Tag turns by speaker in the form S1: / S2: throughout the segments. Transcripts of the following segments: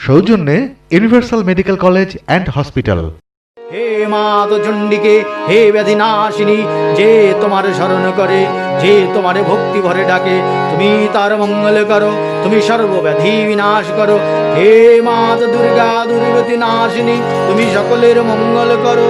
S1: সৌজন্যে universal medical college and hospital.
S2: হে মাত চণ্ডিকে, হে ব্যাধিনাশিনী, যে তোমার শরণ করে, যে তোমার ভক্তি ভরে ডাকে, তুমি তার মঙ্গল করো, তুমি সর্বব্যাধি বিনাশ করো। হে মাত দুর্গা দুর্গতি নাশিনী, তুমি সকলের মঙ্গল করো।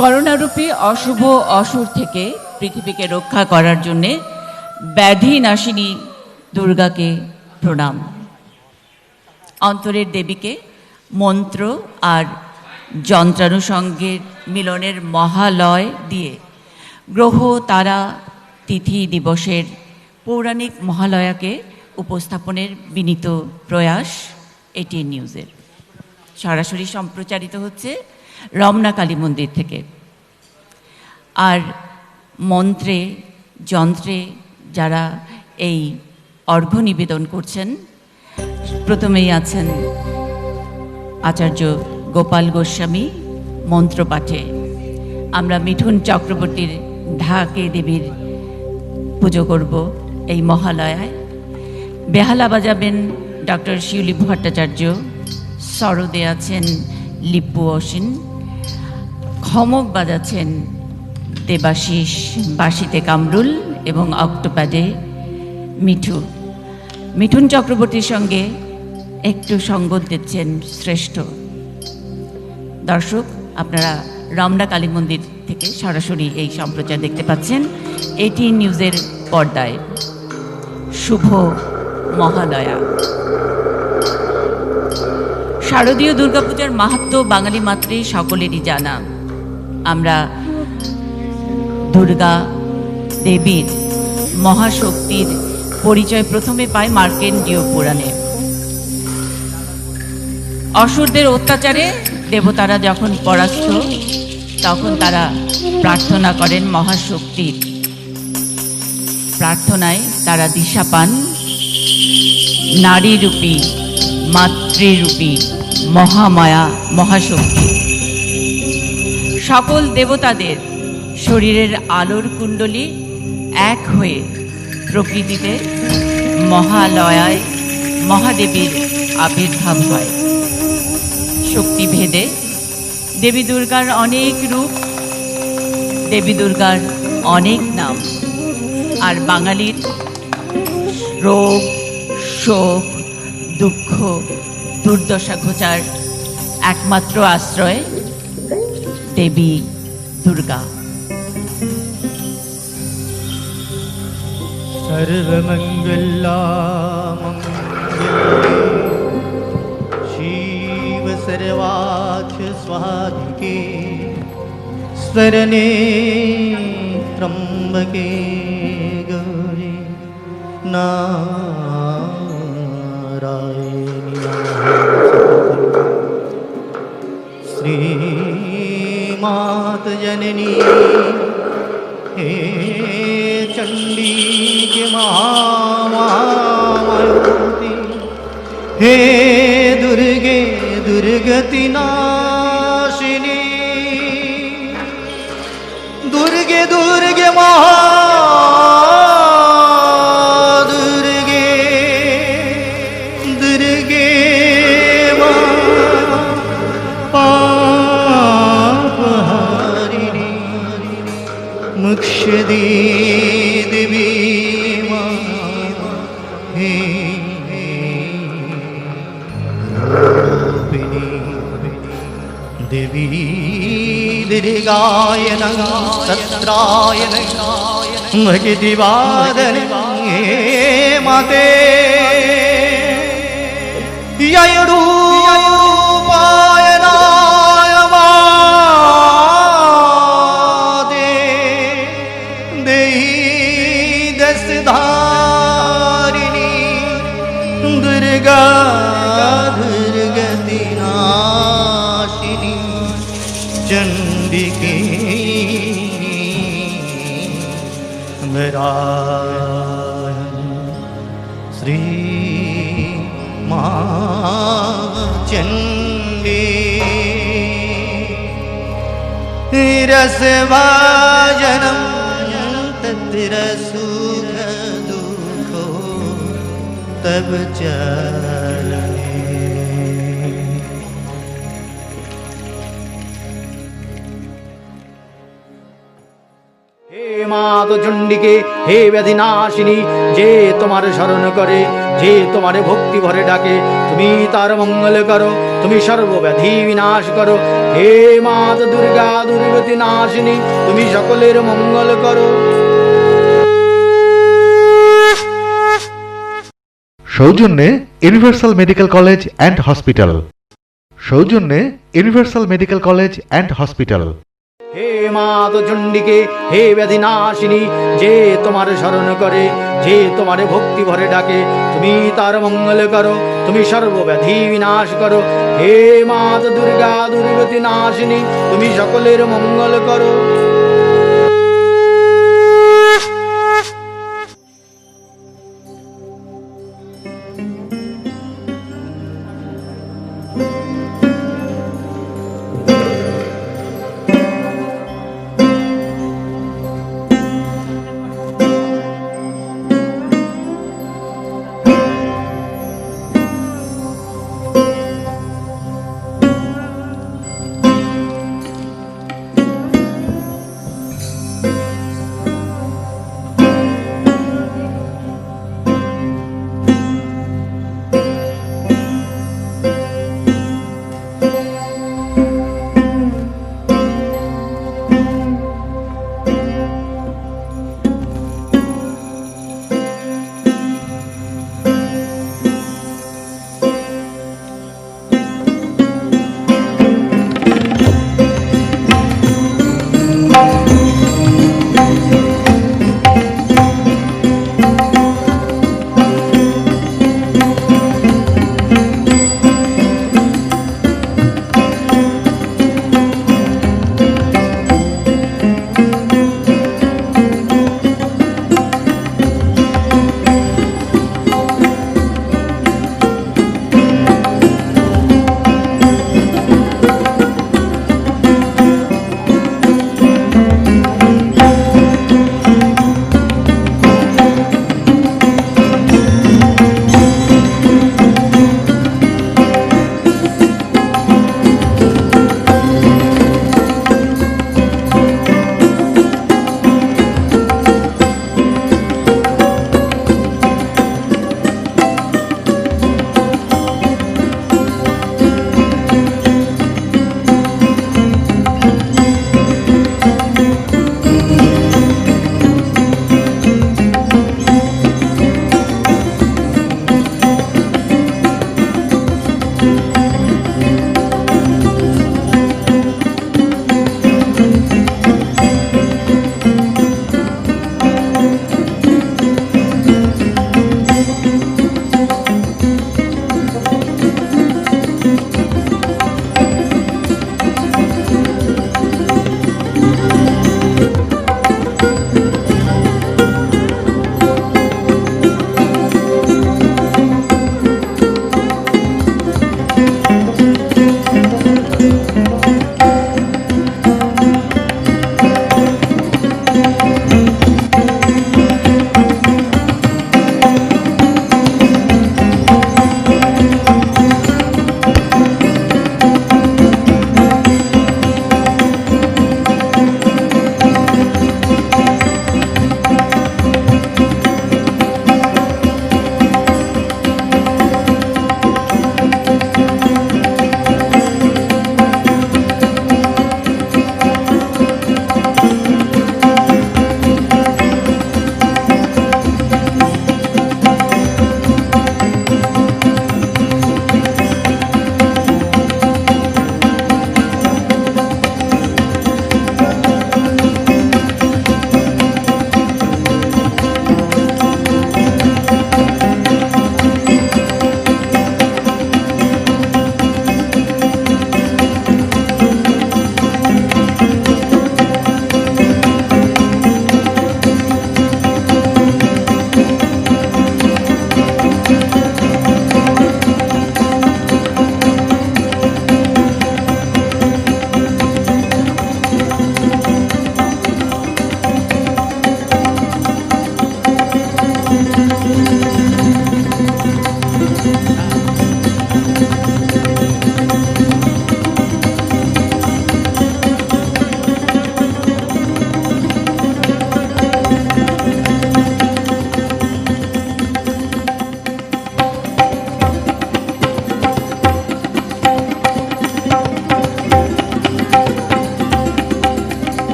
S3: করোনারূপী অশুভ অসুর থেকে পৃথিবীকে রক্ষা করার জন্যে ব্যাধি নাশিনী দুর্গাকে প্রণাম। অন্তরের দেবীকে মন্ত্র আর যন্ত্রানুষঙ্গের মিলনের মহালয় দিয়ে গ্রহ তারা তিথি দিবসের পৌরাণিক মহালয়াকে উপস্থাপনের বিনীত প্রয়াস এটিএন নিউজের। সরাসরি সম্প্রচারিত হচ্ছে রমনা কালী মন্দির থেকে। আর মন্ত্রে যন্ত্রে যারা এই অর্ঘ্য নিবেদন করছেন, প্রথমেই আছেন আচার্য গোপাল গোস্বামী মন্ত্রপাঠে। আমরা মিঠুন চক্রবর্তীর ঢাকে দেবীর পুজো করব এই মহালয়ায়। বেহালা বাজাবেন ডক্টর শিউলি ভট্টাচার্য, সরদে আছেন লিপু অসিন, খমক বাজাচ্ছেন দেবাশিস, বাঁশিতে কামরুল এবং অক্টোপ্যাডে মিঠুন চক্রবর্তীর সঙ্গে একটু সঙ্গত দিচ্ছেন শ্রেষ্ঠ। দর্শক, আপনারা রমনা কালী মন্দির থেকে সরাসরি এই সম্প্রচার দেখতে পাচ্ছেন এটিএন নিউজের পর্দায়। শুভ মহালয়া। শারদীয় দুর্গাপূজার মাহাত্ম্য বাঙালি মাত্রে সকলেরই জানা। আমরা দুর্গা দেবীর মহাশক্তির পরিচয় প্রথমে পাই মার্কেন্ডীয় পুরাণে। অসুরদের অত্যাচারে দেবতারা যখন পরাস্ত, তখন তারা প্রার্থনা করেন মহাশক্তির। প্রার্থনায় তারা দিশা পান নারীরূপী মাতৃরূপী মহামায়া মহাশক্তি। সকল দেবতাদের শরীরের আলোর কুণ্ডলী এক হয়ে প্রকৃতিতে মহালয়ায় মহাদেবীর আবির্ভাব হয়। শক্তিভেদে দেবী দুর্গার অনেক রূপ, দেবী দুর্গার অনেক নাম। আর বাঙালির রোগ, শোক, দুঃখ, দুর্দশা ঘোচার একমাত্র আশ্রয় দেবী দুর্গা।
S2: सर्वमंगला शिव सर्वार्थ स्वाधिके स्वरने त्र्यंबके गौरी नारायणी श्रीमात जननी हे चंडी के महामायावती, हे दुर्गे दुर्गति नाशिनी, दुर्गे दुर्गे दुर्गे दुर्गे पापहारिणी मुक्षदे देवी हे देवी दीर्घाय सत्राय भगति वादन माते ययूरूपाय नाय मादे देहि दशधारिणी दुर्गा दुर्गति नाशिनी चंडिके मेरा श्री माँ चंडी रसभाजनम तत्र सुख दुखो तब चलने। हे মাত চণ্ডিকে, হে ব্যাধিনাশিনী, যে তোমার শরণ করে, যে তোমার ভক্তি ভরে ডাকে, তুমি তার মঙ্গল করো, তুমি সর্বব্যাধি বিনাশ করো। হে মাত দুর্গা দুর্গতি নাশিনী, তুমি সকলের মঙ্গল করো।
S1: সৌজন্যে universal medical college and hospital. সৌজন্যে universal medical college and hospital.
S2: হে মাত চণ্ডিকে, হে ব্যাধিনাশিনী, যে তোমার শরণ করে, যে তোমার ভক্তি ভরে ডাকে, তুমি তার মঙ্গল করো, তুমি সর্বব্যাধি বিনাশ করো। হে মাত দুর্গা, দুর্গতি নাশিনী, তুমি সকলের মঙ্গল করো।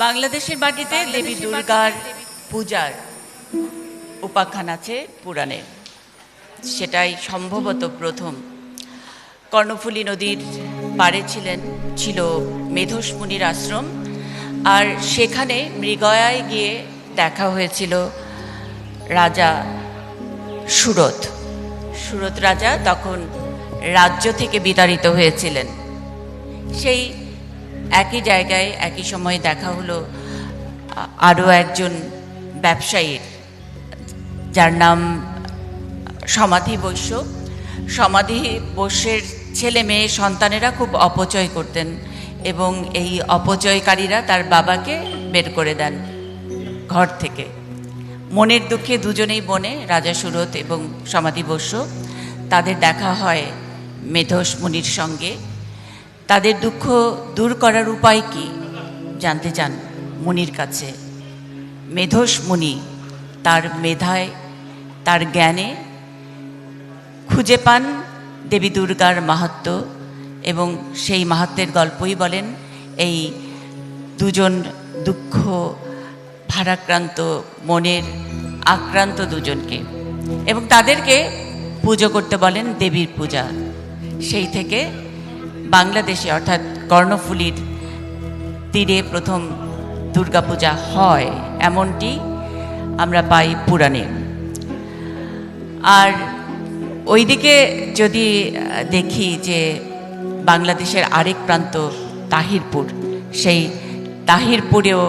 S3: বাংলাদেশের মাটিতে দেবী দুর্গার পূজার উপাখ্যান আছে পুরাণে। সেটাই সম্ভবত প্রথম। কর্ণফুলী নদীর পাড়ে ছিল মেধস মুনির আশ্রম, আর সেখানে মৃগয়ায় গিয়ে দেখা হয়েছিল রাজা সুরত। সুরত রাজা তখন রাজ্য থেকে বিতাড়িত হয়েছিলেন। সেই একই জায়গায় একই সময়ে দেখা হলো আরও একজন ব্যবসায়ীর, যার নাম সমাধি বৈশ্য। সমাধি বৈশ্যের ছেলে মেয়ে সন্তানেরা খুব অপচয় করতেন, এবং এই অপচয়কারীরা তার বাবাকে বের করে দেন ঘর থেকে। মনের দুঃখে দুজনেই বনে, রাজা সুরত এবং সমাধি বৈশ্য, তাদের দেখা হয় মেধস মুনির সঙ্গে। তাদের দুঃখ দূর করার উপায় কি জানতে চান মুনির কাছে। মেধস মুনি তার মেধায়, তার জ্ঞানে খুঁজে পান দেবী দুর্গার মাহাত্ম্য, এবং সেই মাহাত্ম্যের গল্পই বলেন এই দুজন দুঃখ ভারাক্রান্ত, মনের আক্রান্ত দুজনকে, এবং তাদেরকে পুজো করতে বলেন দেবীর পূজা। সেই থেকে বাংলাদেশে অর্থাৎ কর্ণফুলীর তীরে প্রথম দুর্গাপূজা হয়, এমনটি আমরা পাই পুরাণে। আর ওইদিকে যদি দেখি যে বাংলাদেশের আরেক প্রান্ত তাহিরপুর, সেই তাহিরপুরেও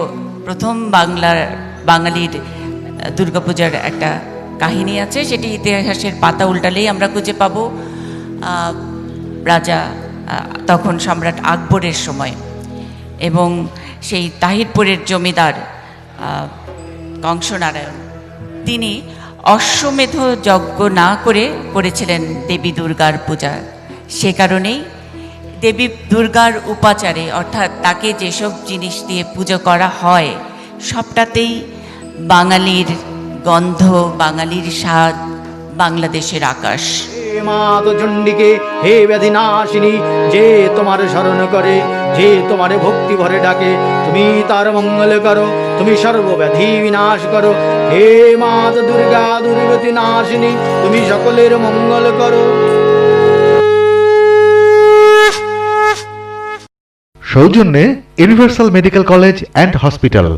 S3: প্রথম বাঙালির দুর্গাপূজার একটা কাহিনী আছে। সেটি ইতিহাসের পাতা উল্টালেই আমরা খুঁজে পাব রাজা তখন সম্রাট আকবরের সময়, এবং সেই তাহিরপুরের জমিদার কংসনারায়ণ, তিনি অশ্বমেধ যজ্ঞ না করেছিলেন দেবী দুর্গার পূজা। সে কারণেই দেবী দুর্গার উপাচারে, অর্থাৎ তাকে যেসব জিনিস দিয়ে পুজো করা হয় সবটাতেই বাঙালির গন্ধ, বাঙালির স্বাদ, বাংলাদেশের আকাশ।
S2: হে মাত চণ্ডিকে, হে ব্যাধিনাশিনী, যে তোমার শরণ করে, যে তোমার ভক্তি ভরে ডাকে, তুমি তার মঙ্গল করো, তুমি সর্বব্যাধি বিনাশ করো। হে মাত দুর্গা, দুর্গতি নাশিনী, তুমি সকলের মঙ্গল করো।
S1: সৌজন্যে universal medical college and hospital.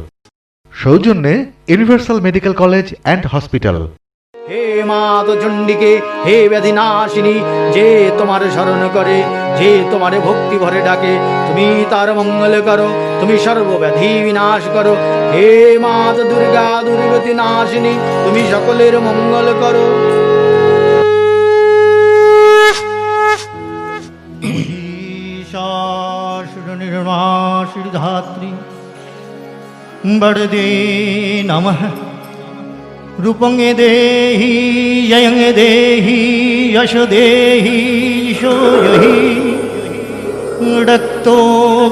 S1: সৌজন্যে universal medical college and hospital.
S2: হে মাত চণ্ডিকে, হে ব্যাধিনাশিনী, যে তোমার শরণ করে, যে তোমার ভক্তি ভরে ডাকে, তুমি তার মঙ্গল করো, তুমি সর্বব্যাধি বিনাশ করো। হে মাত দুর্গা, দুর্গতি নাশিনী, তুমি সকলের মঙ্গল করো।
S4: निर्माश्रीधात्री वरदे नमः। रूपं देहि ययं देहि यशो देहि यशो यहि। रक्तो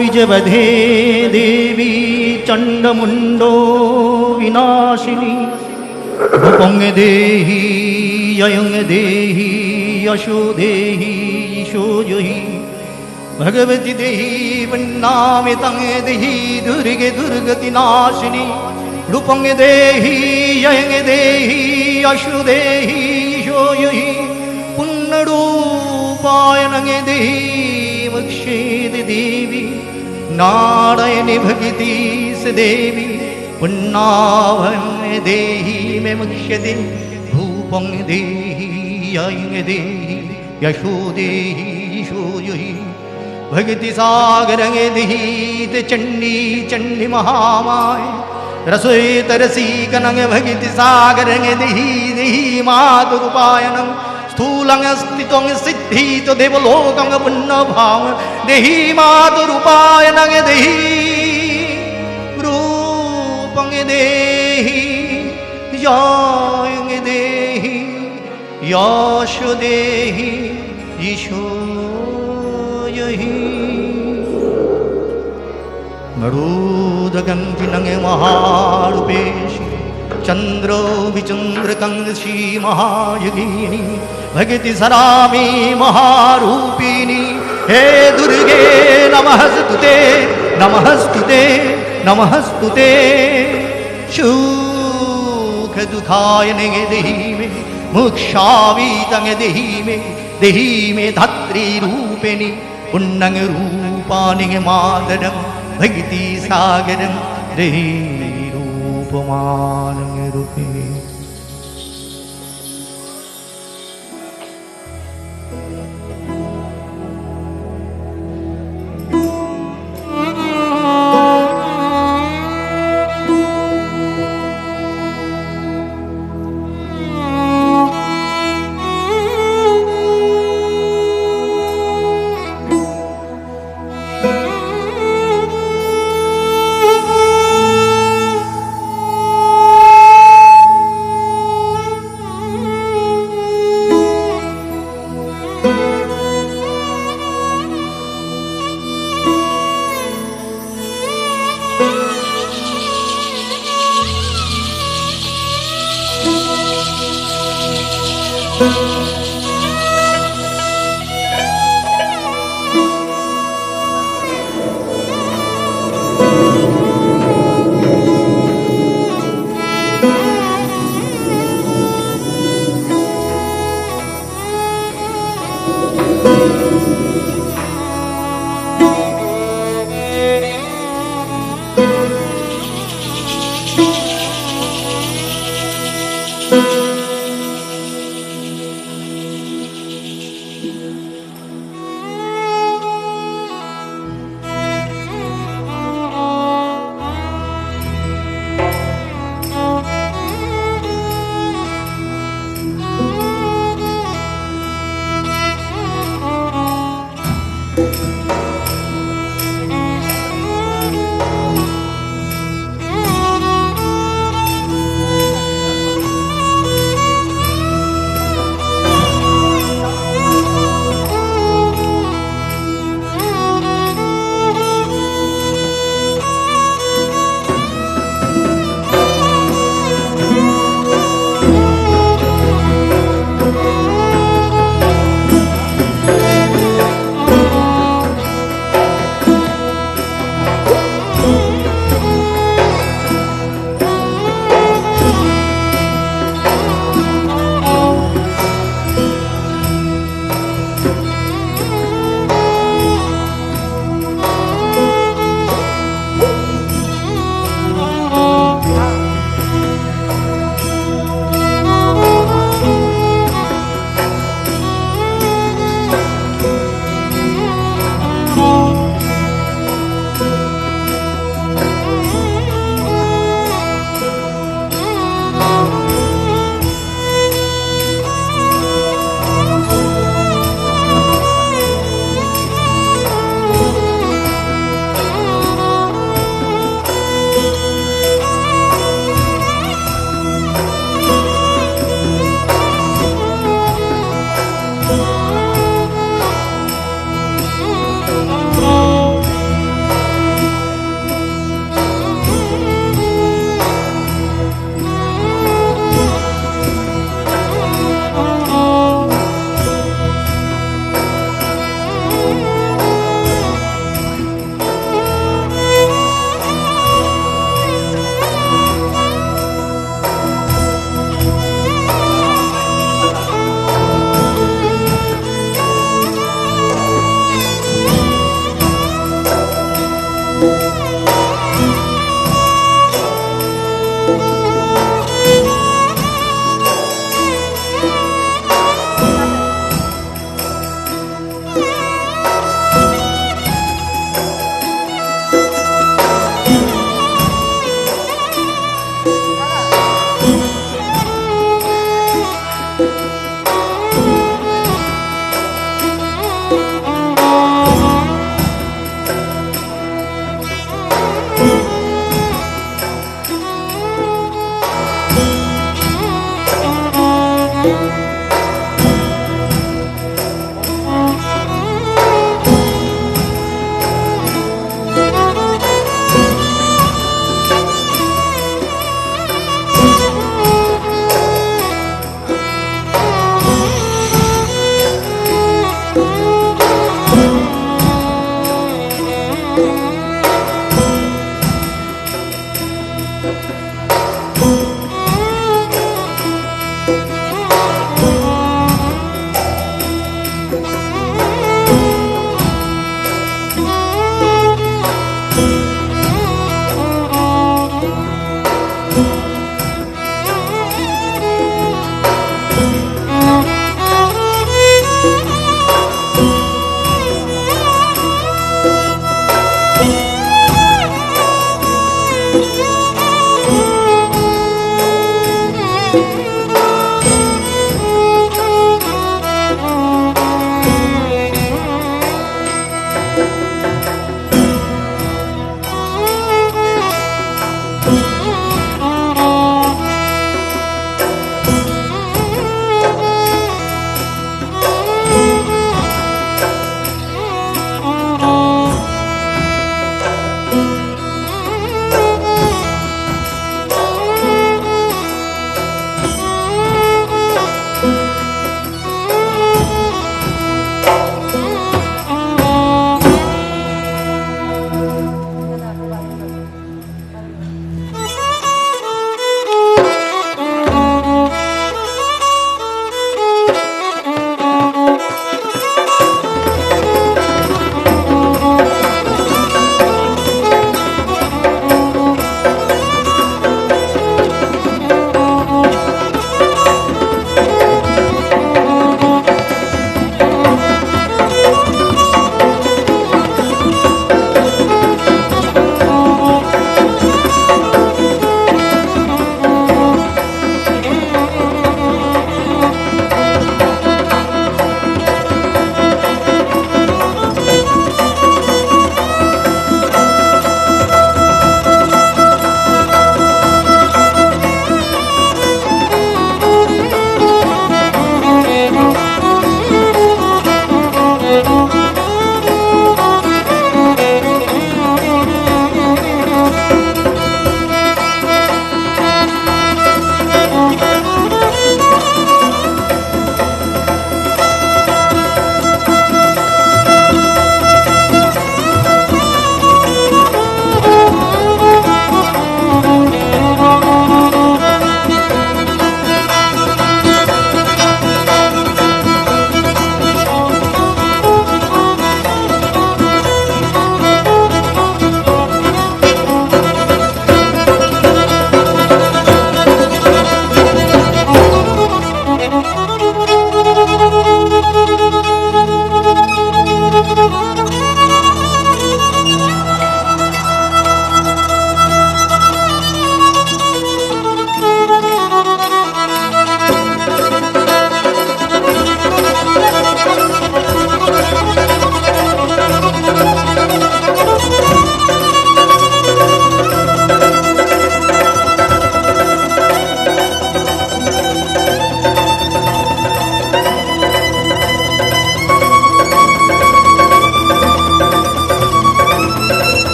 S4: विजवधे देवी चण्डमुण्डो विनाशिनी। रूपं देहि ययं देहि यशो देहि यशो यहि। भगवती देहि वन्नामि तं देहि दुर्गे दुर्गति नाशिनी। रूपं देहि ययं देहि यशो देहि यशो यहि। पुण्यरूपायनं देहि वक्षेद देवी। नारायणि भगति स देवी। पुण्णाभं देहि मे मुक्ष्यति। रूपं देहि ययं देहि यशो देहि यशो यहि। भगति सागरं दहीत चण्डी चण्डी महामाय। रसोई तरसी कनंग भगति सागरं दही दही मातुरूपायनं। स्थूलं स्थितं सिद्धित देवलोकं पुण्यभाव देहि मातुरूपायनं देहि। रूपं देहि यं देहि यशो देहि यशो गरुदगंधिनं महारूपेशि। चंद्रो विचंद्रकंसी महायोगिनी। भगति सरामी महारूपिणी। हे दुर्गे नमस्तुते नमस्तुते नमस्तुते सुख दुखाय निगे देहि मे मुक्षावी तंग देहि मे धात्री रूपिणी पुण्यं रूपानि मादरं भक्ति सागरं देहि रूपमानं रूपे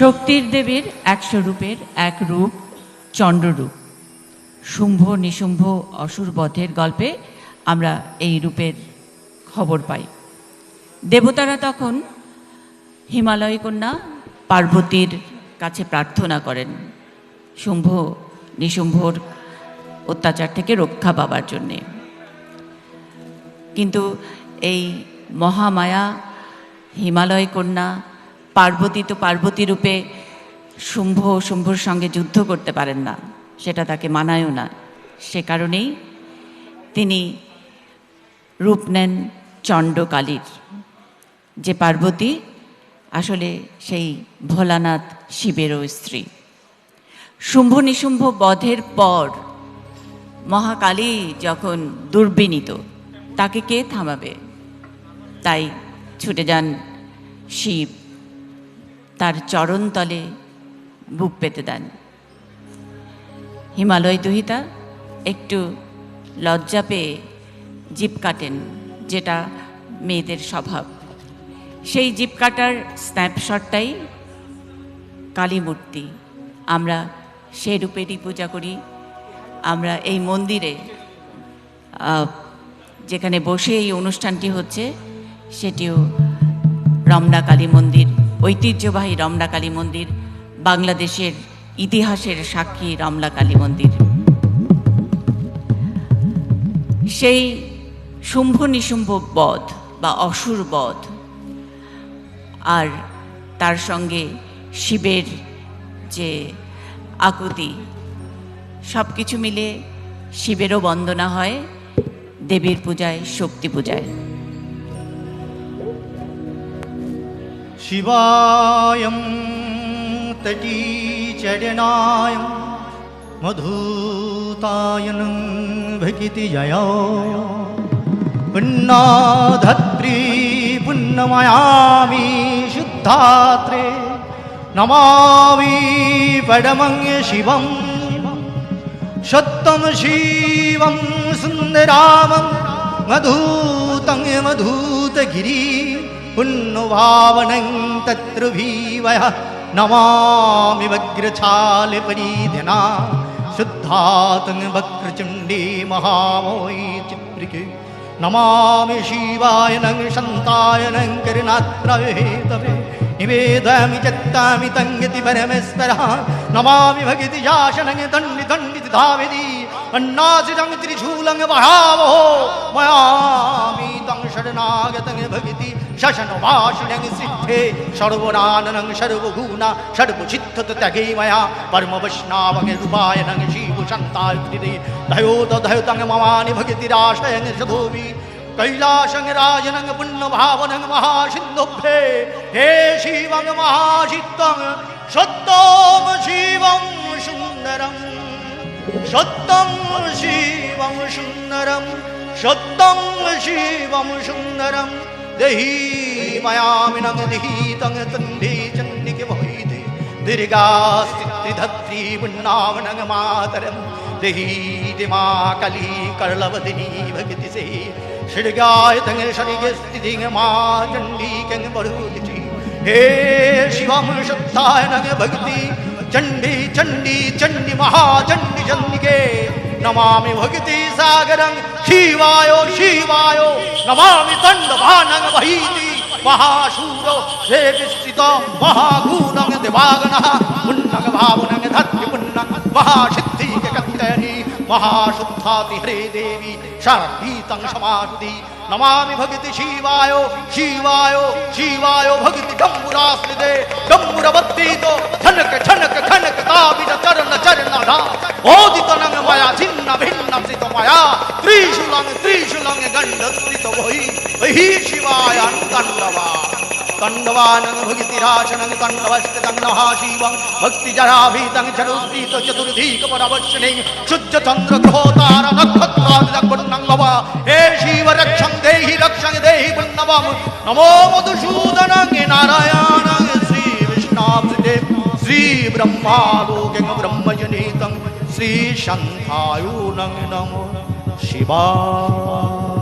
S3: শক্তির দেবীর 100 রূপের এক রূপ চণ্ডরূপ। শুম্ভ নিশুম্ভ অসুর বধের গল্পে আমরা এই রূপের খবর পাই। দেবতারা তখন হিমালয় কন্যা পার্বতীর কাছে প্রার্থনা করেন শুম্ভ নিশুম্ভর অত্যাচার থেকে রক্ষা পাবার জন্যে। কিন্তু এই মহামায়া হিমালয় কন্যা পার্বতী তো পার্বতী রূপে শুম্ভর সঙ্গে যুদ্ধ করতে পারেন না, সেটা তাকে মানায়ও না। সে কারণেই তিনি রূপ নেন চণ্ডকালীর, যে পার্বতী আসলে সেই ভোলানাথ শিবেরও স্ত্রী। শুম্ভ নিশুম্ভ বধের পর মহাকালী যখন দুর্বিনীত, তাকে কে থামাবে? তাই ছুটে যান শিব, তার চরণতলে বুক পেতে দেন। হিমালয় দুহিতা একটু লজ্জা পেয়ে জিভ কাটেন, যেটা মেয়েদের স্বভাব। সেই জিভ কাটার স্ন্যাপশটটাই কালী মূর্তি। আমরা সেই রূপেরই পূজা করি। আমরা এই মন্দিরে যেখানে বসে এই অনুষ্ঠানটি হচ্ছে, সেটিও রমনা কালী মন্দির, ঐতিহ্যবাহী রমনা কালী মন্দির, বাংলাদেশের ইতিহাসের সাক্ষী রমনা কালী মন্দির। সেই শুম্ভ নিশুম্ভ বধ বা অসুর বধ আর তার সঙ্গে শিবের যে আকুতি, সব কিছু মিলে শিবেরও বন্দনা হয় দেবীর পূজায়, শক্তি পূজায়।
S4: शिवायं तटीचरणायं मधुतायनं भकितिजया पुन्नाधत्री पुन्नमयामि शुद्धात्रे नमामि परमं शिवं सत्यं शिवं सुन्दरामं मधुतं मधुतगिरि पुण्यभावनं तत्र भीवयः नमामि वज्रछालपरिधना शुद्धातं वक्रचण्डी महामोहि चित्रिके नमामि शिवाय नं शन्ताय नं करुणात्रयेतवे निवेदयामि चत्तामि तङ्गति परमेश्वरः नमामि भगति याशनं दण्डितं धाविति अन्नासितं त्रिशूलं वहावो मयामि तं शरणागतं भगति शशनवासिनं सिद्धे सर्वनाननं सर्वगुणा सर्वचित्तत्यागे मया परमवैष्णवं रूपायनं शिवशन्ताय दयोदधयुतं ममानि भगतिराशयं सदोवि कैलासं राजनं पुण्यभावनं महासिन्धुभ्ये हे शिवं महाचित्तं सत्यं शिवं सुन्दरं सत्यं शिवं सुन्दरं सत्यं शिवं सुन्दरं देहि मयामिनं निहितं तन्धे चण्डिके वैदे दीर्घास्तिधत्री पुण्णावनं मातरं देहि दिमा कली करलवदिनी भगति से षड्गायतं शरिगे स्थितिं मा चण्डीकं बरुदिति हे शिवं शुद्धाय नग भगति चण्डी चण्डी चण्डी महाचण्डी चण्डिके नमामि भगति सागरं शिवायो शिवायो नमामि दण्डभानं वहीति महाशूरो हे विस्तृत महागुणं दिवागणः पुण्यं भावनं धत्ति पुण्यं महासिद्धिककत्तयनि महाशुद्धाति हरे देवी शरणीतं समाधि नमामि भगति शिवायो शिवायो शिवायो भगति डम्बुरास्मृते डम्बुरवत्तीतो झनक झनक खनक ताविद चरण चरणधा ओदितनं मया छिन्न भिन्न सित मया त्रिशूलं गण्डस्थित वही शिवाय तण्डवा तण्डवानं भगतिराशनं तण्डवस्थितं नहा शिवं भक्तिजराभीतं चरुस्थित चतुर्धीकपरवश्यने शुद्धचन्द्रग्रहोतार नक्षत्रादिदग्पुण्यं भव हे शिव रक्षं देहि पुण्यवं नमो मधुसूदनं नारायणं श्रीविष्णावृते श्रीब्रह्मालोकं ब्रह्मजनितं श्रीशन्तायूनं नमो शिवाय।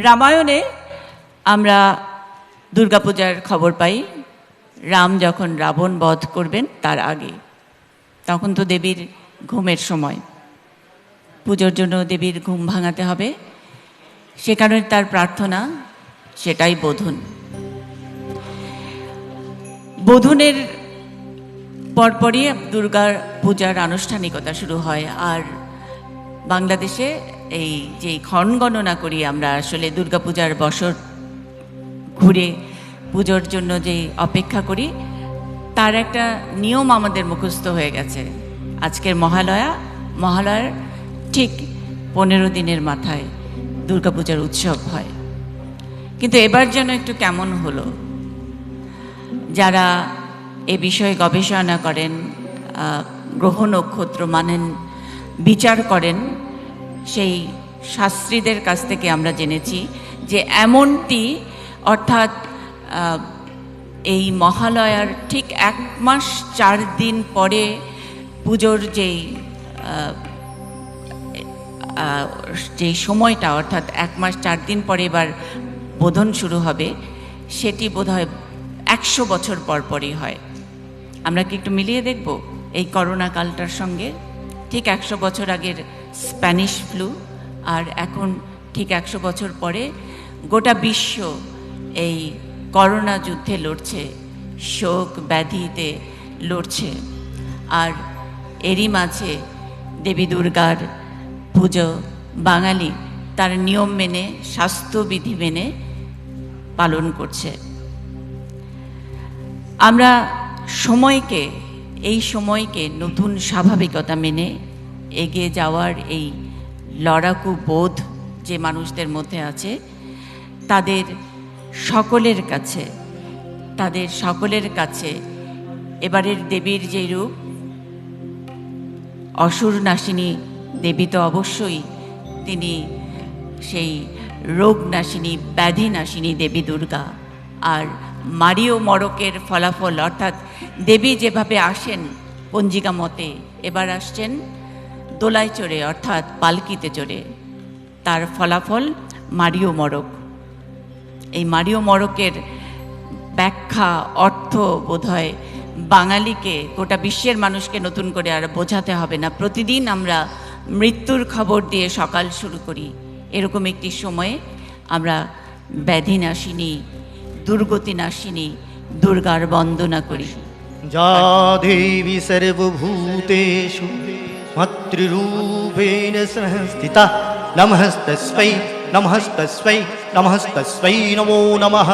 S3: রামায়ণে আমরা দুর্গাপূজার খবর পাই রাম যখন রাবণ বধ করবেন তার আগে। তখন তো দেবীর ঘুমের সময়, পুজোর জন্য দেবীর ঘুম ভাঙাতে হবে, সে কারণে তার প্রার্থনা, সেটাই বোধন। বোধনের পরপরই দুর্গার পূজার আনুষ্ঠানিকতা শুরু হয়। আর বাংলাদেশে এই যে ক্ষণ গণনা করি আমরা, আসলে দুর্গাপূজার বছর ঘুরে পুজোর জন্য যে অপেক্ষা করি, তার একটা নিয়ম আমাদের মুখস্থ হয়ে গেছে। আজকের মহালয়ার ঠিক 15 দিনের মাথায় দুর্গাপূজার উৎসব হয়। কিন্তু এবার যেন একটু কেমন হলো, যারা এ বিষয়ে গবেষণা করেন, গ্রহ নক্ষত্র মানেন, বিচার করেন, সেই শাস্ত্রীদের কাছ থেকে আমরা জেনেছি যে এমনটি, অর্থাৎ এই মহালয়ার ঠিক 1 মাস 4 দিন পরে পুজোর যেই সময়টা, অর্থাৎ 1 মাস 4 দিন পরে এবার বোধন শুরু হবে, সেটি বোধহয় 100 বছর পরই হয়। আমরা কি একটু মিলিয়ে দেখব এই করোনা কালটার সঙ্গে? ঠিক 100 বছর আগের স্প্যানিশ ফ্লু, আর এখন ঠিক 100 বছর পরে গোটা বিশ্ব এই করোনা যুদ্ধে লড়ছে, শোক ব্যাধিতে লড়ছে। আর এরই মাঝে দেবী দুর্গার পুজো বাঙালি তার নিয়ম মেনে, স্বাস্থ্যবিধি মেনে পালন করছে। আমরা এই সময়কে নতুন স্বাভাবিকতা মেনে এগিয়ে যাওয়ার এই লড়াকু বোধ যে মানুষদের মধ্যে আছে, তাদের সকলের কাছে এবারের দেবীর যে রূপ, অসুর নাশিনী দেবী তো অবশ্যই, তিনি সেই রোগ নাশিনী, ব্যাধি নাশিনী দেবী দুর্গা। আর মারিও মড়কের ফলাফল, অর্থাৎ দেবী যেভাবে আসেন পঞ্জিকা মতে, এবার আসছেন দোলায় চড়ে, অর্থাৎ পালকিতে চড়ে। তার ফলাফল মারিও মড়ক। এই মারিও মড়কের ব্যাখ্যা, অর্থ বোধহয় বাঙালিকে, গোটা বিশ্বের মানুষকে নতুন করে আর বোঝাতে হবে না। প্রতিদিন আমরা মৃত্যুর খবর দিয়ে সকাল শুরু করি। এরকম একটি সময়ে আমরা ব্যাধি নাশিনী, দুর্গতি নাশিনী দুর্গার বন্দনা করি।
S4: যা দেবী সর্বভূতেষু মাতৃরূপেণ সংস্থিতা নমস্তস্मै নমস্তস্मै নমস্তস্मै নমো নমঃ।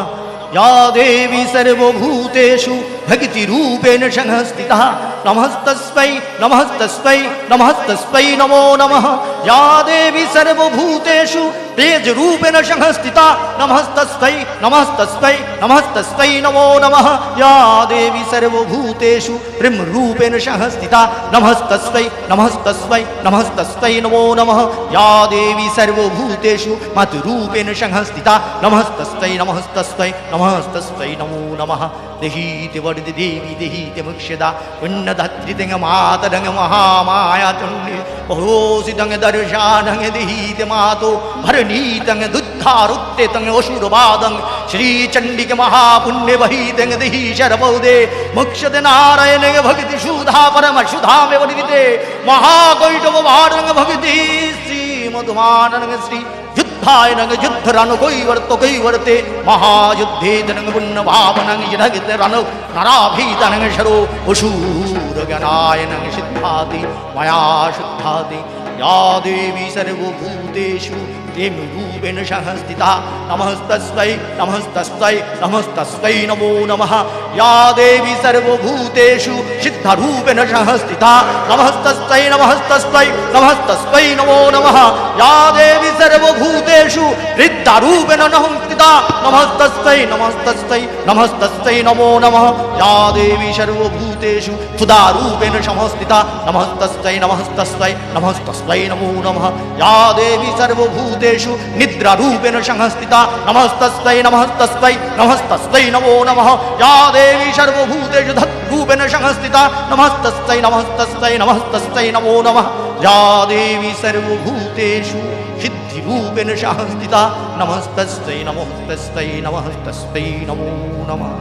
S4: या देवी सर्वभूतेषु भक्तिरूपेण संस्थिता नमस्तस्मै नमस्तस्मै नमस्तस्मै नमो नमः। या देवी सर्वभूतेषु तेजरूपेण संस्थिता नमस्तस्मै नमस्तस्मै नमस्तस्मै नमो नमः। या देवी सर्वभूतेषु ब्रह्मरूपेण संस्थिता नमस्तस्मै नमस्तस्मै नमस्तस्मै नमो नमः। या देवी सर्वभूतेषु मातृरूपेण संस्थिता नमस्तस्मै नमस्तस्मै नमस्तस्मै नमो नमः। देहीते वरदे देवी देहीते मुक्षदा उन्नतत्रिदंग मातरंग महामाया चण्डी बहुसिदंग दर्शानंग देहीते मातो भरणीतंग दुद्धारुत्ते तंग असुरवादंग श्री चंडिक महापुण्य वहीतंग देही शरबौदे मुक्षदे नारायण भक्ति सुधा परम सुधामे वरदिते महाकैटव भारंग भक्ति श्री मधुमानंग श्री युद्धाय नंग युद्ध रण कैवर्ते महायुद्धे नंग पुण्य भावनंग यदगित रण नराभीत नंग शरो अशूर गणाय नंग सिद्धाति मया शुद्धाति। या देवी सर्वभूतेषु प्रेमरूपेण संस्थिता नमस्तस्मै नमस्तस्मै नमस्तस्मै नमो नमः। या देवी सर्वभूतेषु सिद्धरूपेण संस्थिता नमस्तस्मै नमस्तस्मै नमस्तस्मै नमो नमः। या देवी सर्वभूतेषु रिद्धरूपेण संस्थिता नमस्तस्मै नमस्तस्मै नमस्तस्मै नमो नमः। या देवी सर्वभूतेषु सुधारूपेण संस्थिता नमस्तस्मै नमस्तस्मै नमस्तस्मै नमो नमः। या देवी सर्वभूतेषु निद्रारूपेण संस्थिता नमस्तस्मै नमस्तस्मै नमस्तस्मै नमो नमः। या देवी सर्वभूतेषु धत्रूपेण संस्थिता नमस्तस्मै नमस्तस्मै नमस्तस्मै नमो नमः। या देवी सर्वभूतेषु सिद्धिरूपेण संस्थिता नमस्तस्यै नमस्तस्यै नमस्तस्यै नमो नमः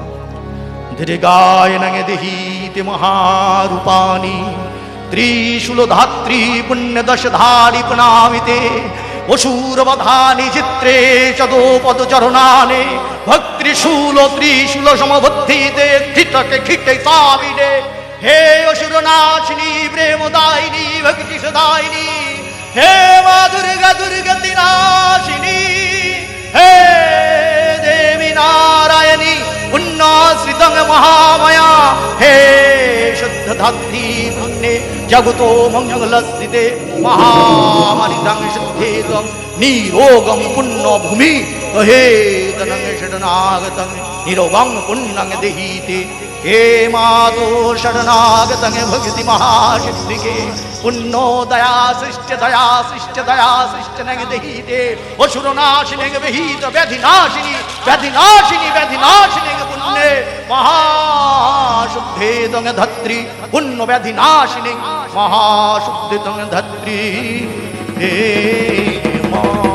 S4: दीर्घाय नंग देहीते महारूपाणि त्रिशूलधात्री पुण्यदशधारी प्रणमिते वशूरवधानि चित्रे चदोपदचरणाने भक्त्रिशूल त्रिशूल समबुद्धिते खिटके खिटे साविने हे असुरनाशिनी प्रेमदायिनी भक्ति सदायिनी हे मा दुर्गा दुर्गति नाशिनी हे देवी नारायणी उन्नाश्रितं महामया हे शुद्ध धात्री पुण्ये जगतो मंगलस्थिते महामनितं शुद्धेतं निरोगं पुण्य भूमि हे तनं शरणागतं निरोगं पुण्यं देहीते हे मातो शरणागतं भक्ति महासिद्धिके पुण्यो दया सृष्ट नंग देहीते असुरनाशिनी विहित व्याधिनाशिनी व्याधिनाशिनी व्याधिनाशिनी पुण्ये महाशुद्धे तंग धत्री पुण्य व्याधिनाशिनी महाशुद्धे तंग धत्री हे मां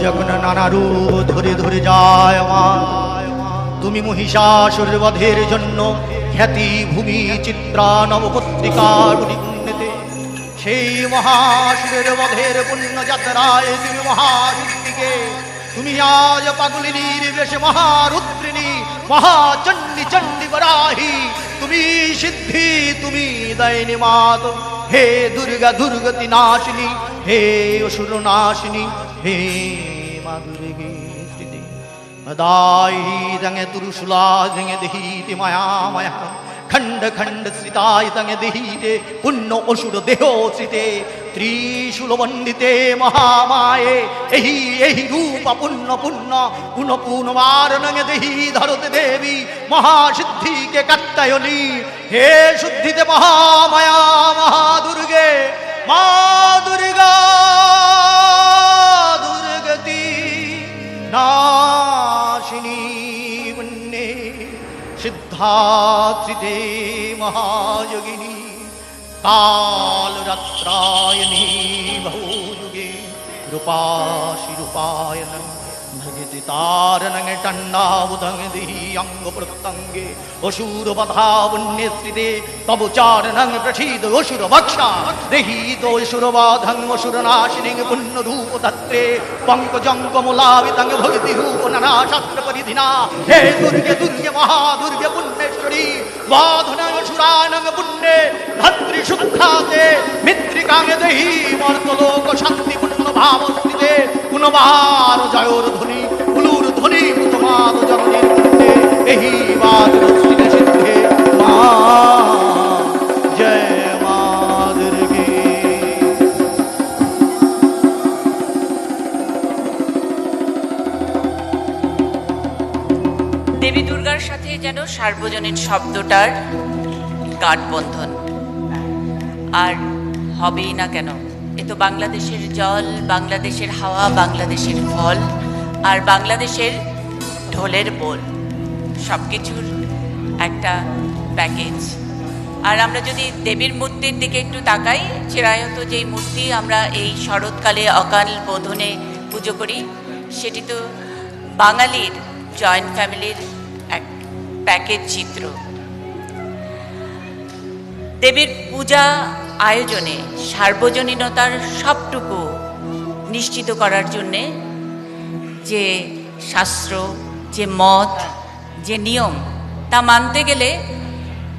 S4: যখন নানা রূপ ধরে ধরে যায় আমার, তুমি মহিষাসুর বধের জন্য খ্যাতি ভূমি চিত্রা নবপত্রিকার পরিপুণ্যতে সেই মহাসুরের বধের পুণ্য যাত্রায় তুমি মহাসিদ্ধিকে, তুমি আজ পাগলিনীর বেশে মহারুদ্রিণী মহাচণ্ডী চণ্ডী বরাহি, তুমি সিদ্ধি তুমি দয়নি মাত, হে দুর্গা দুর্গতি নাশিনী, হে অসুর নাশিনী, হে মা দুর্গে স্মৃতি দাই রঙে তুরুশুলা রঙে দেহিতে মায়া মায়া, খণ্ড খণ্ড শ্রিতায় তঙে দেহিতে পুণ্য অসুর দেহ শ্রিতে, ত্রিশূল বন্দিতে মহামায়ে এহি এহি রূপ পুণ্য পুণ্য পুণ্য পুনবার নঙে দেহি ধরতে দেবী মহাসিদ্ধিকে কাত্তায়নী, হে শুদ্ধিতে মহামায়া মহাদুর্গে মা দুর্গা দুর্গতি নাশিনী পুণ্যে সিদ্ধাত্রিতে মহাযোগিনী, কালরাত্রায়ণী বহুযুগে রূপাশি রূপায়ন, ভজতি তারণং টণ্ডাবুধং দেহি অঙ্গ প্রত্যঙ্গে অসুর বধাবন্যস্ত্রিতে তব চারণং প্রসীদ অসুর বক্ষা দেহি দোসুর বাধং অসুর নাশিনী পুণ্য রূপ তত্রে পঙ্কজং কমলাবিতং ভক্তি রূপ নানা শাস্ত্র পরিধিনা, হে দুর্গে দুর্গে মহাদুর্গে পুণ্যেশ্বরী বাধনং অসুরানং পুণ্যে ধত্রি শুদ্ধাতে মিত্রিকাং দেহি মর্তলোক শান্তি পুণ্য ভাবস্থিতে পুনবার জয়োর ধ্বনি উলুর ধ্বনি তোমার জননীর পুণ্যে এহি বাদ সিদ্ধে সিদ্ধে মা জয় মা দুর্গে।
S3: দেবী দুর্গার সাথে যেন সার্বজনীন শব্দটার গাঢ়বন্ধন, আর হবেই না কেন। এ তো বাংলাদেশের জল, বাংলাদেশের হাওয়া, বাংলাদেশের ফল, আর বাংলাদেশের ঢোলের বোল, সব কিছুর একটা প্যাকেজ। আর আমরা যদি দেবীর মূর্তির দিকে একটু তাকাই, চিরায়ত যেই মূর্তি আমরা এই শরৎকালে অকাল বোধনে পুজো করি, সেটি তো বাঙালির জয়েন্ট ফ্যামিলির এক প্যাকেজ চিত্র। দেবীর পূজা আয়োজনে সার্বজনীনতার সবটুকু নিশ্চিত করার জন্যে যে শাস্ত্র, যে মত, যে নিয়ম, তা মানতে গেলে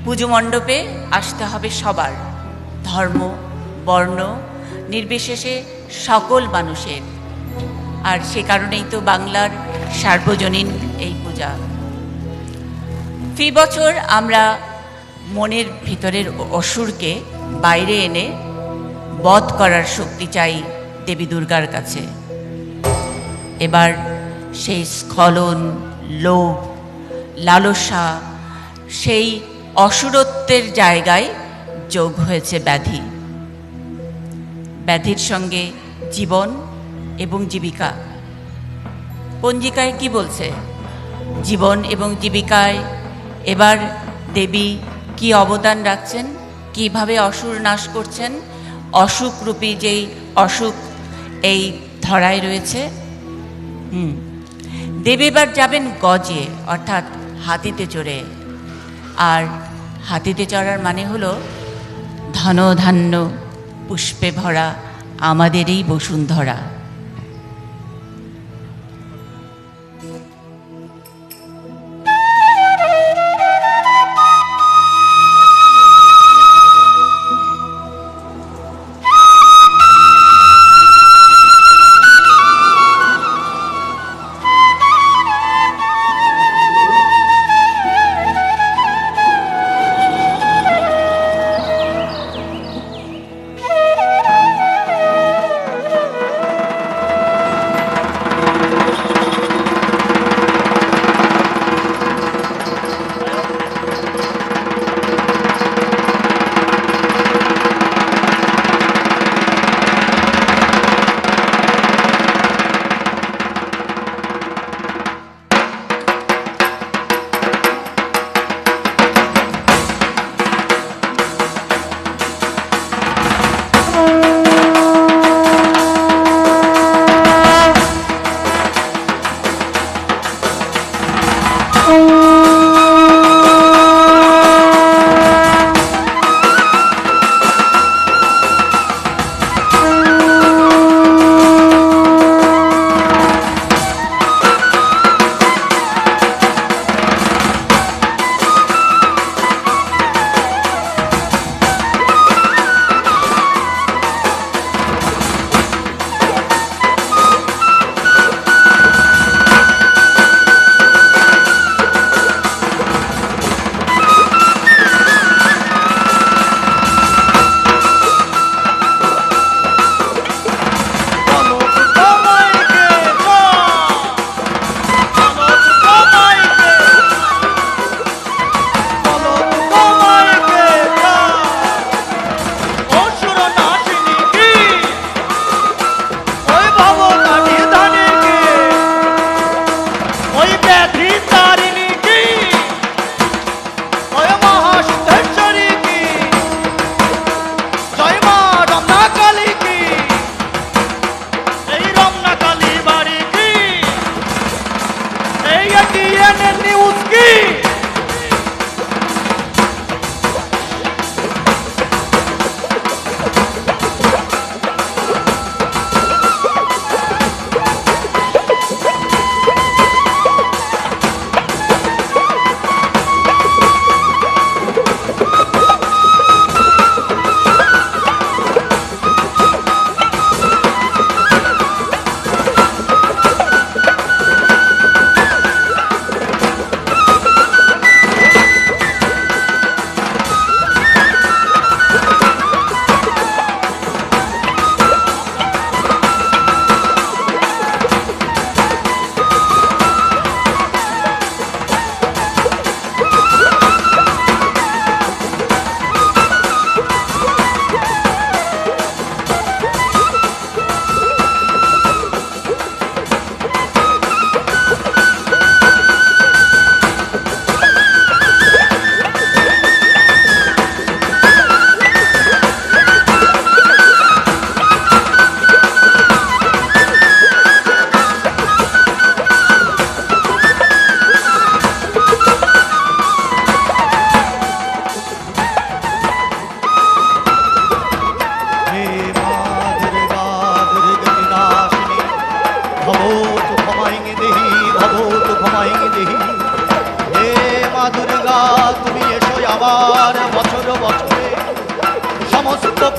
S3: পুজো মণ্ডপে আসতে হবে সবার, ধর্ম বর্ণ নির্বিশেষে সকল মানুষের। আর সে কারণেই তো বাংলার সার্বজনীন এই পূজা। ফি বছর আমরা মনের ভিতরের অসুরকে বাইরে এনে বধ করার শক্তি চাই দেবী দুর্গার কাছে। এবার সেই স্খলন, লোভ, লালসা, সেই অসুরত্বের জায়গায় যোগ হয়েছে ব্যাধি। ব্যাধির সঙ্গে জীবন এবং জীবিকা। পঞ্জিকায় কি বলছে? জীবন এবং জীবিকায় এবার দেবী কি অবদান রাখছেন, কিভাবে অসুর নাশ করছেন, অসুখরূপী যেই অসুখ এই ধরায় রয়েছে। দেবী এবার যাবেন গজে, অর্থাৎ হাতিতে চড়ে। আর হাতিতে চড়ার মানে হলো ধন ধান্য পুষ্পে ভরা আমাদের এই বসুন্ধরা।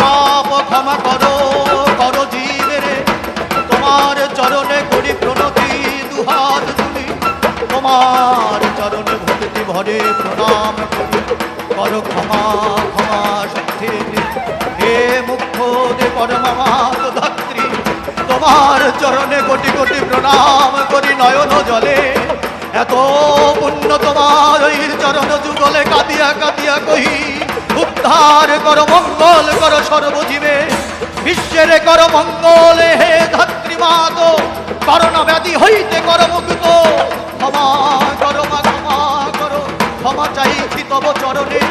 S4: পাপ ক্ষমা করো করো জীবেরে, তোমার চরণে করি প্রণতি দুহাত তুলি, তোমার চরণে ভক্তি ভরে প্রণাম করি, করো ক্ষমা ক্ষমা সত্যি হে মুখ্য দে পরমামাত ধাত্রী, তোমার চরণে কোটি কোটি প্রণাম করি নয়ন জলে, এত পুণ্য তোমার ওই চরণ যুগলে কাঁদিয়া কাঁদিয়া কহি, উদ্ধার করো মঙ্গল করো সর্বজীবে, বিশ্বের করো মঙ্গল হে ধাত্রী মাত, করোনা ব্যাধি হইতে করো মুক্ত, ক্ষমা করো মা ক্ষমা করো, ক্ষমা চাইছি তব চরণে,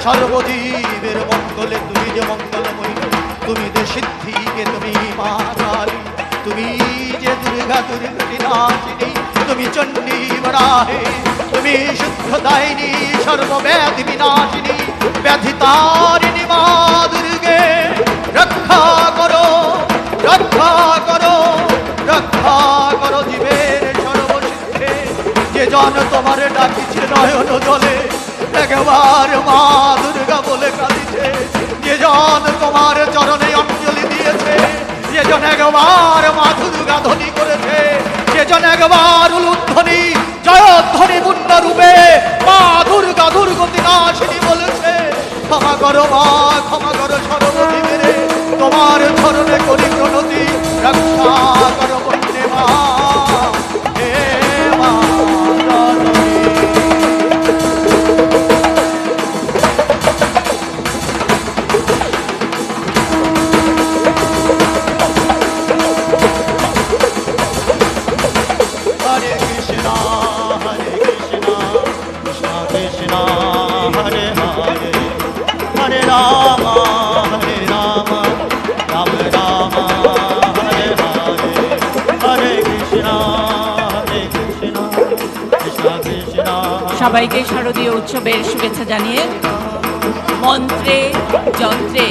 S4: সর্বজীবের মঙ্গলে তুমি যে মঙ্গলময়ী, তুমি যে সিদ্ধিকে তুমি মা কালী, তুমি যে দুর্গা দুর্গতি নাশিনী, তুমি চণ্ডী বরাহে, তুমি শুদ্ধ দায়িনী সর্বব্যাধি বিনাশিনী, ব্যাধি তারিণী মা দুর্গে, রক্ষা করো রক্ষা করো রক্ষা করো জীবের সর্বসিদ্ধে, যে জন তোমার ডাকিছে নয়ন জলে, একবার মা দুর্গা বলে কাঁদিছে, যে জন তোমার চরণে অঞ্জলি দিয়েছে, যে জন একবার মা দুর্গা ধ্বনি করেছে, যে জন একবার উলুধ্বনি জয়ধ্বনি পূর্ণ রূপে মা দুর্গা দুর্গতি নাশিনী বলেছে, ক্ষমা করো মা ক্ষমা করো সর্বজীবের, তোমার চরণে করি প্রণতি, রক্ষা করো বন্দে মা হে মা জননী। Hare Krishna, Krishna Krishna, Hare Hare, Hare Rama, Rama Rama, Hare Hare, Hare Krishna, Krishna Krishna.
S3: সবাইকে শারদীয় উৎসবের শুভেচ্ছা জানিয়ে মন্ত্রে যন্ত্রে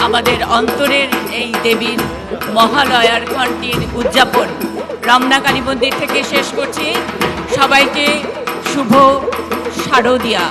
S3: আমাদের অন্তরের এই দেবীর মহালয়ার ঘণ্টির উদযাপন রমনা কালী মন্দির থেকে শেষ করছি। সবাইকে শুভ শারদিয়া।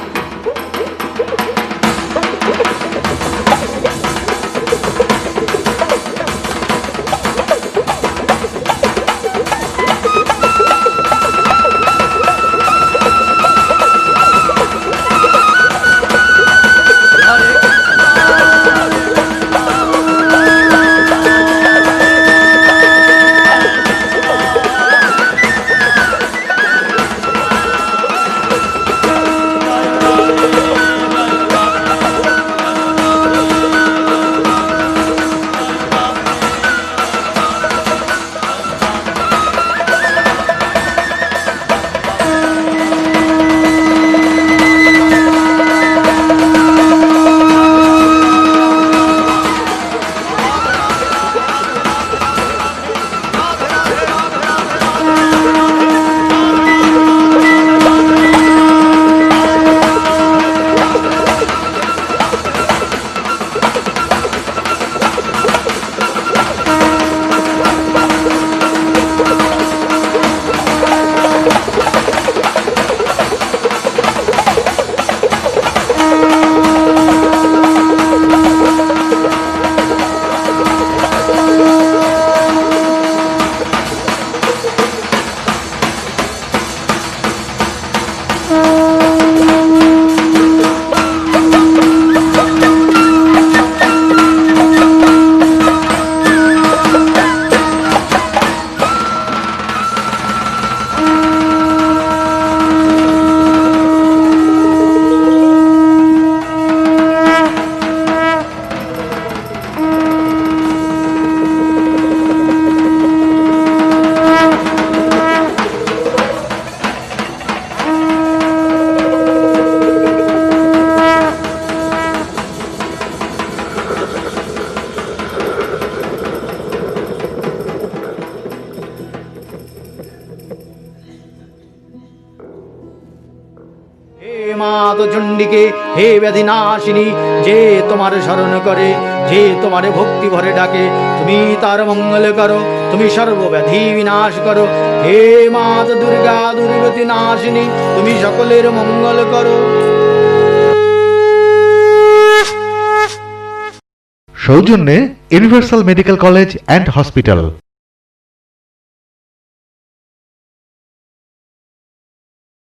S2: মাত চণ্ডিকে হে ব্যাধিনাশিনী, যে তোমার স্মরণ করে, যে তোমার ভক্তি ভরে ডাকে, তুমি তার মঙ্গল করো, তুমি সর্বব্যাধি বিনাশ করো। হে মাত দুর্গা দুর্গতি নাশিনী, তুমি সকলের মঙ্গল করো।
S1: সৌজন্যে universal medical college and hospital.